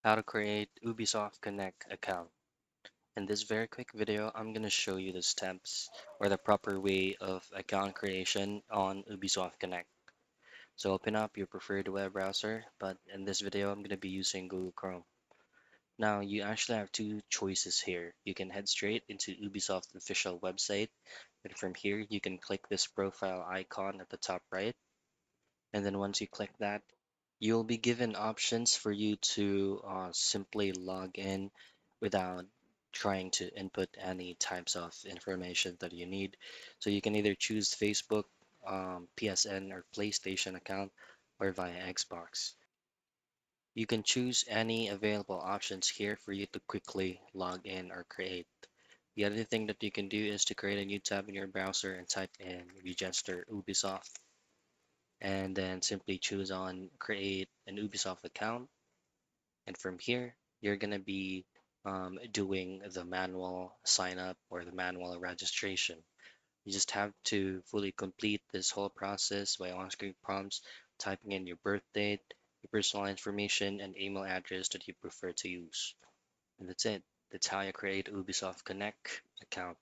How to create Ubisoft Connect account. In this very quick video, I'm going to show you the steps or the proper way of account creation on Ubisoft Connect. So open up your preferred web browser, but in this video, I'm going to be using Google Chrome. Now, you actually have two choices here. You can head straight into Ubisoft's official website, and from here, you can click this profile icon at the top right. And then once you click that, you'll be given options for you to simply log in without trying to input any types of information that you need. So you can either choose Facebook, PSN, or PlayStation account, or via Xbox. You can choose any available options here for you to quickly log in or create. The other thing that you can do is to create a new tab in your browser and type in register Ubisoft and then simply choose on create an Ubisoft account. And from here, you're going to be doing the manual sign up or the manual registration. You just have to fully complete this whole process by on-screen prompts, typing in your birth date, your personal information, and email address that you prefer to use. And that's it. That's how you create Ubisoft Connect account.